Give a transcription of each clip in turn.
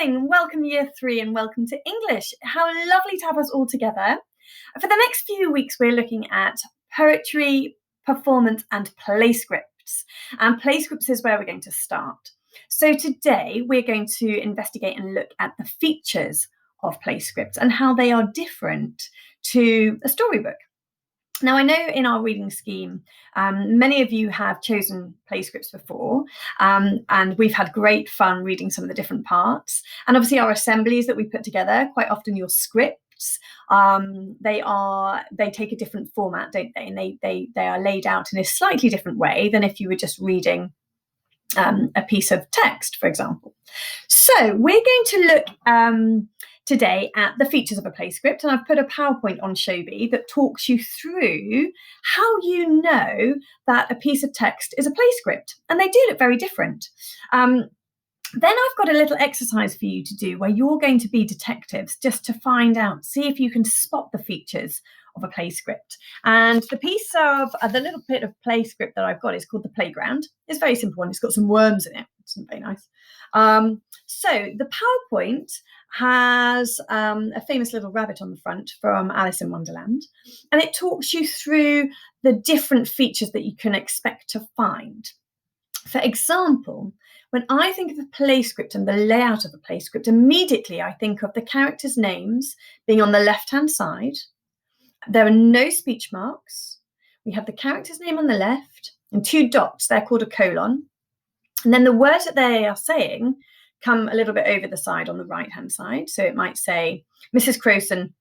morning. Welcome Year 3 and welcome to English. How lovely to have us all together. For the next few weeks, we're looking at poetry, performance and playscripts. And playscripts is where we're going to start. So today we're going to investigate and look at the features of playscripts and how they are different to a storybook. Now, I know in our reading scheme, many of you have chosen playscripts before, and we've had great fun reading some of the different parts. And obviously our assemblies that we put together, quite often your scripts, they take a different format, don't they? And they are laid out in a slightly different way than if you were just reading a piece of text, for example. So we're going to look today at the features of a playscript, and I've put a PowerPoint on Showbie that talks you through how you know that a piece of text is a playscript, and they do look very different. Then I've got a little exercise for you to do where you're going to be detectives just to find out, see if you can spot the features of a playscript. And the piece of the little bit of playscript that I've got is called The Playground. It's a very simple one. It's got some worms in it. It's very nice. So the PowerPoint has a famous little rabbit on the front from Alice in Wonderland, and it talks you through the different features that you can expect to find. For example, when I think of a playscript and the layout of a playscript, immediately I think of the characters' names being on the left-hand side. There are no speech marks. We have the character's name on the left and two dots. They're called a colon. And then the words that they are saying come a little bit over the side on the right-hand side. So it might say, Mrs. Crowson, ...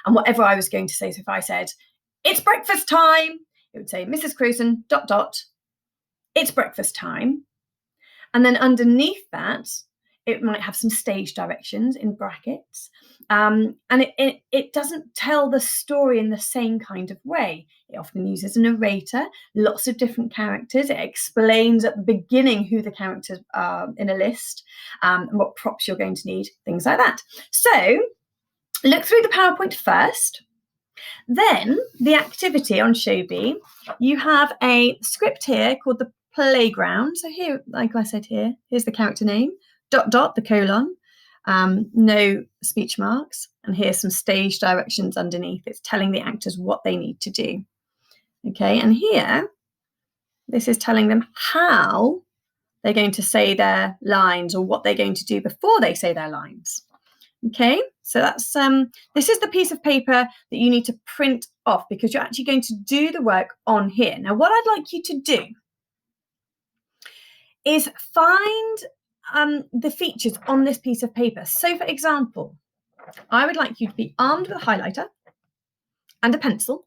And whatever I was going to say, so if I said, it's breakfast time, it would say, Mrs. Crowson, ... It's breakfast time. And then underneath that, it might have some stage directions in brackets. And it doesn't tell the story in the same kind of way. It often uses a narrator, lots of different characters. It explains at the beginning who the characters are in a list, and what props you're going to need, things like that. So look through the PowerPoint first. Then the activity on Showbie, you have a script here called The Playground. So here, like I said here, here's the character name, ... the colon, no speech marks, and here's some stage directions underneath. It's telling the actors what they need to do. Okay, and here, this is telling them how they're going to say their lines or what they're going to do before they say their lines. Okay, so that's this is the piece of paper that you need to print off because you're actually going to do the work on here. Now, what I'd like you to do is find the features on this piece of paper. So, for example, I would like you to be armed with a highlighter and a pencil,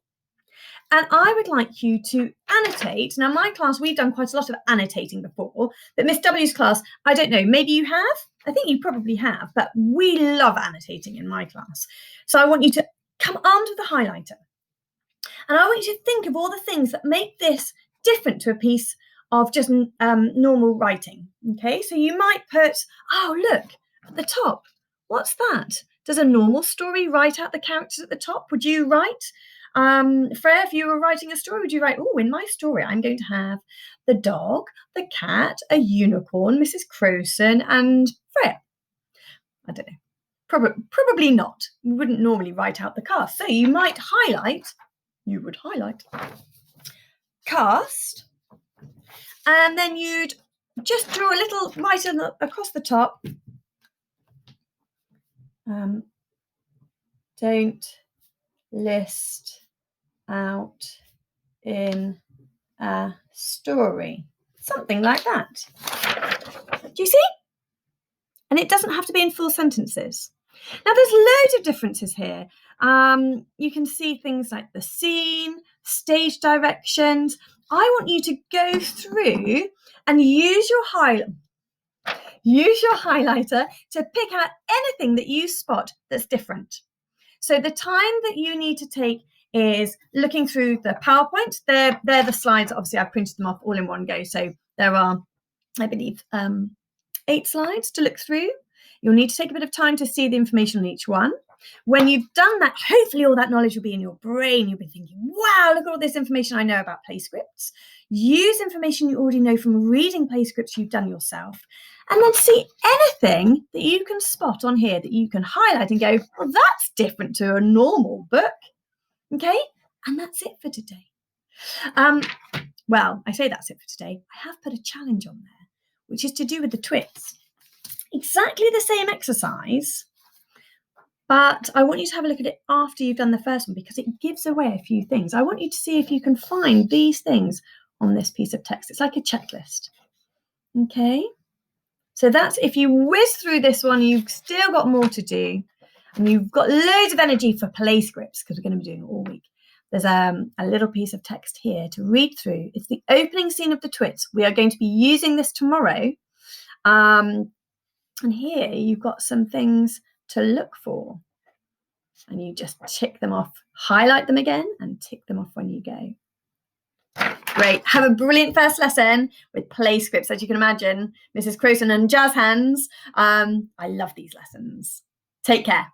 and I would like you to annotate. Now, my class, we've done quite a lot of annotating before, but Miss W's class, I don't know, maybe you have? I think you probably have, but we love annotating in my class. So I want you to come armed with a highlighter, and I want you to think of all the things that make this different to a piece of just normal writing. Okay, so you might put, oh, look, at the top, what's that? Does a normal story write out the characters at the top? Would you write, Freya, if you were writing a story, would you write, oh, in my story, I'm going to have the dog, the cat, a unicorn, Mrs. Crowson, and Freya? I don't know. Probably not. We wouldn't normally write out the cast. So you might highlight, cast, and then you'd just draw a little right across the top. Don't list out in a story. Something like that. Do you see? And it doesn't have to be in full sentences. Now, there's loads of differences here. You can see things like the scene, stage directions. I want you to go through and use your highlighter to pick out anything that you spot that's different. So the time that you need to take is looking through the PowerPoint. They're the slides. Obviously, I printed them off all in one go. So there are, I believe, 8 slides to look through. You'll need to take a bit of time to see the information on each one. When you've done that, hopefully all that knowledge will be in your brain. You'll be thinking, wow, look at all this information I know about playscripts. Use information you already know from reading playscripts you've done yourself and then see anything that you can spot on here that you can highlight and go, well, that's different to a normal book. Okay, and that's it for today. Well, I say that's it for today. I have put a challenge on there, which is to do with the twits. Exactly the same exercise, but I want you to have a look at it after you've done the first one because it gives away a few things. I want you to see if you can find these things on this piece of text. It's like a checklist. Okay, so that's if you whiz through this one, you've still got more to do, and you've got loads of energy for Playscripts because we're going to be doing it all week. There's a little piece of text here to read through. It's the opening scene of the Twits. We are going to be using this tomorrow. And here you've got some things to look for. And you just tick them off, highlight them again, and tick them off when you go. Great. Have a brilliant first lesson with Playscripts, as you can imagine. Mrs. Crowson and Jazz Hands. I love these lessons. Take care.